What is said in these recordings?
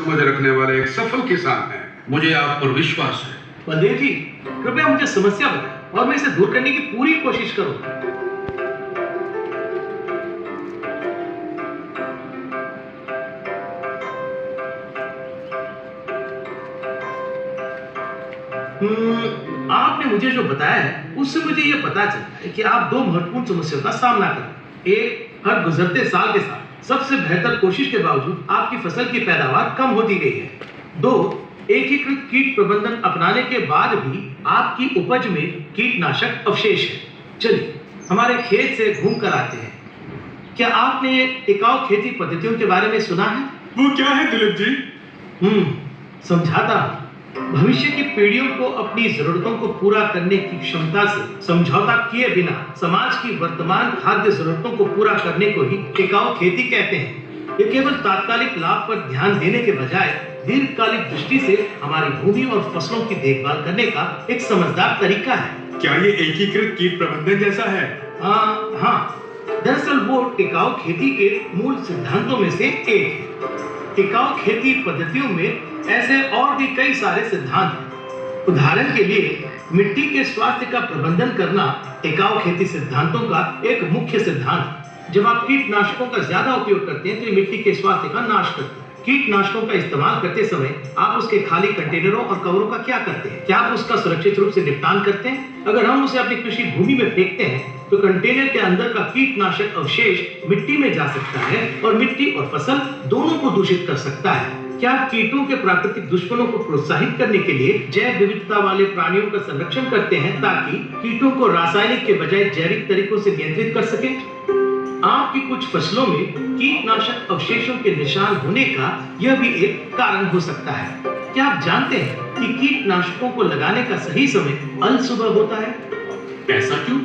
समझ रखने वाले एक सफल किसान हैं। मुझे आप पर विश्वास है। बलदेव जी, कृपया मुझे समस्या बताएं और मैं इसे दूर करने की पूरी कोशिश करूंगा। आपने मुझे जो बताया है उससे मुझे यह पता चलता है कि आप दो महत्वपूर्ण समस्याओं का सामना कर रहे हैं। एक, हर गुजरते साल के साथ सबसे बेहतर कोशिश के बावजूद आपकी फसल की पैदावार कम होती गई है। दो, एकीकृत कीट प्रबंधन अपनाने के बाद भी आपकी उपज में कीटनाशक अवशेष है। चलिए हमारे खेत से घूम कर आते हैं। क्या आपने टिकाऊ खेती पद्धतियों के बारे में सुना है? वो क्या है दिलीप जी? समझाता हूं। भविष्य की पीढ़ियों को अपनी जरूरतों को पूरा करने की क्षमता से समझौता किए बिना समाज की वर्तमान खाद्य जरूरतों को पूरा करने को ही टिकाऊ खेती कहते हैं। ये केवल तात्कालिक लाभ पर ध्यान देने के बजाय दीर्घकालिक दृष्टि से हमारी भूमि और फसलों की देखभाल करने का एक समझदार तरीका है। क्या ये एकीकृत कीट प्रबंधन जैसा है? हाँ, दरअसल वो टिकाऊ खेती के मूल सिद्धांतों में से एक है। टिकाऊ खेती पद्धतियों में ऐसे और भी कई सारे सिद्धांत हैं। उदाहरण के लिए मिट्टी के स्वास्थ्य का प्रबंधन करना टिकाऊ खेती सिद्धांतों का एक मुख्य सिद्धांत है। जब आप कीटनाशकों का ज्यादा उपयोग करते हैं तो ये मिट्टी के स्वास्थ्य का नाश करते हैं। कीटनाशकों का इस्तेमाल करते समय आप उसके खाली कंटेनरों और कवरों का क्या करते हैं? क्या आप उसका सुरक्षित रूप से निपटान करते हैं? अगर हम उसे अपनी कृषि भूमि में फेंकते हैं तो कंटेनर के अंदर का कीटनाशक अवशेष मिट्टी में जा सकता है और मिट्टी और फसल दोनों को दूषित कर सकता है। क्या आप कीटों के प्राकृतिक दुश्मनों को प्रोत्साहित करने के लिए जैव विविधता वाले प्राणियों का संरक्षण करते हैं ताकि कीटों को रासायनिक के बजाय जैविक तरीकों से नियंत्रित कर सकें? आपकी कुछ फसलों में कीटनाशक अवशेषों के निशान होने का यह भी एक कारण हो सकता है। क्या आप जानते हैं कि कीटनाशकों को लगाने का सही समय अल सुबह होता है? ऐसा क्यों?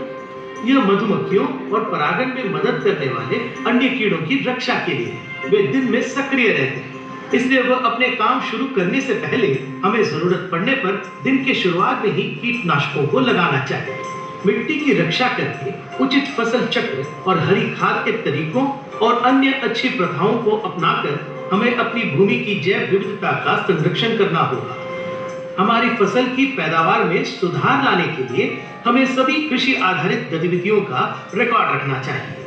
यह मधुमक्खियों और परागण में मदद करने वाले अन्य कीड़ों की रक्षा के लिए है। वे दिन में सक्रिय रहते हैं, इसलिए वह अपने काम शुरू करने से पहले हमें जरूरत पड़ने पर दिन के शुरुआत में ही कीटनाशकों को लगाना चाहिए। मिट्टी की रक्षा करके उचित फसल चक्र और हरी खाद के तरीकों और अन्य अच्छी प्रथाओं को अपनाकर हमें अपनी भूमि की जैव विविधता का संरक्षण करना होगा। हमारी फसल की पैदावार में सुधार लाने के लिए हमें सभी कृषि आधारित गतिविधियों का रिकॉर्ड रखना चाहिए।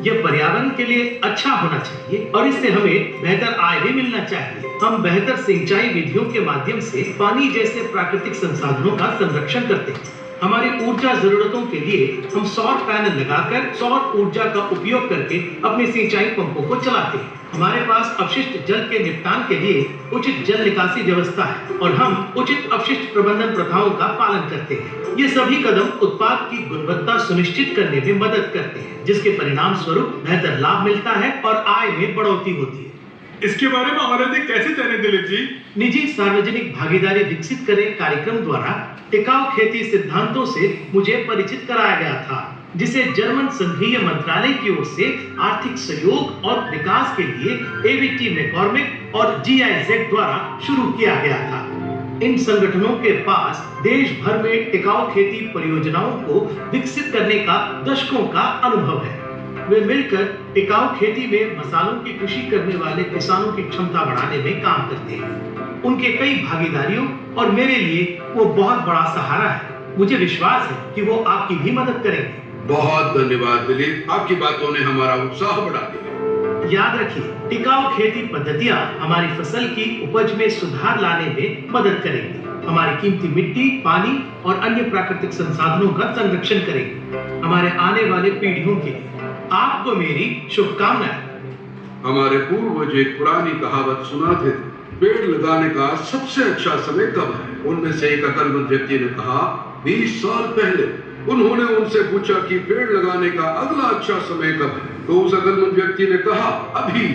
यह पर्यावरण के लिए अच्छा होना चाहिए और इससे हमें बेहतर आय भी मिलना चाहिए। हम बेहतर सिंचाई विधियों के माध्यम से पानी जैसे प्राकृतिक संसाधनों का संरक्षण करते हैं। हमारी ऊर्जा जरूरतों के लिए हम सौर पैनल लगाकर सौर ऊर्जा का उपयोग करके अपने सिंचाई पंपों को चलाते हैं। हमारे पास अपशिष्ट जल के निपटान के लिए उचित जल निकासी व्यवस्था है और हम उचित अपशिष्ट प्रबंधन प्रथाओं का पालन करते हैं। ये सभी कदम उत्पाद की गुणवत्ता सुनिश्चित करने में मदद करते हैं, जिसके परिणाम स्वरूप बेहतर लाभ मिलता है और आय में बढ़ोतरी होती है। इसके बारे में और अधिक कैसे जानें दिलीप जी? निजी सार्वजनिक भागीदारी विकसित करें कार्यक्रम द्वारा टिकाऊ खेती सिद्धांतों से मुझे परिचित कराया गया था, जिसे जर्मन संघीय मंत्रालय की ओर से आर्थिक सहयोग और विकास के लिए एबीटी मैकॉर्मिक और जीआईजेड द्वारा शुरू किया गया था। इन संगठनों के पास देश भर में टिकाऊ खेती परियोजनाओं को विकसित करने का दशकों का अनुभव है। वे मिलकर टिकाऊ खेती में मसालों की कृषि करने वाले किसानों की क्षमता बढ़ाने में काम करते हैं। उनके कई भागीदारियों और मेरे लिए वो बहुत बड़ा सहारा है। मुझे विश्वास है कि वो आपकी भी मदद करेंगे। बहुत धन्यवाद दिलीप, आपकी बातों ने हमारा उत्साह बढ़ा दिया। याद रखिए, टिकाऊ खेती पद्धतियां हमारी फसल की उपज में सुधार लाने में मदद करेंगी, हमारी कीमती मिट्टी, पानी और अन्य प्राकृतिक संसाधनों का संरक्षण करेंगी। हमारे आने वाले पीढ़ियों के लिए आपको मेरी शुभकामनाएं। हमारे पूर्वज एक पुरानी कहावत सुनाते थे, पेड़ लगाने का सबसे अच्छा समय कब है? उनमें से एक अकलमंद व्यक्ति ने कहा 20 साल पहले। उन्होंने उनसे पूछा कि पेड़ लगाने का अगला अच्छा समय कब है? तो उस अकलमंद व्यक्ति ने कहा, अभी।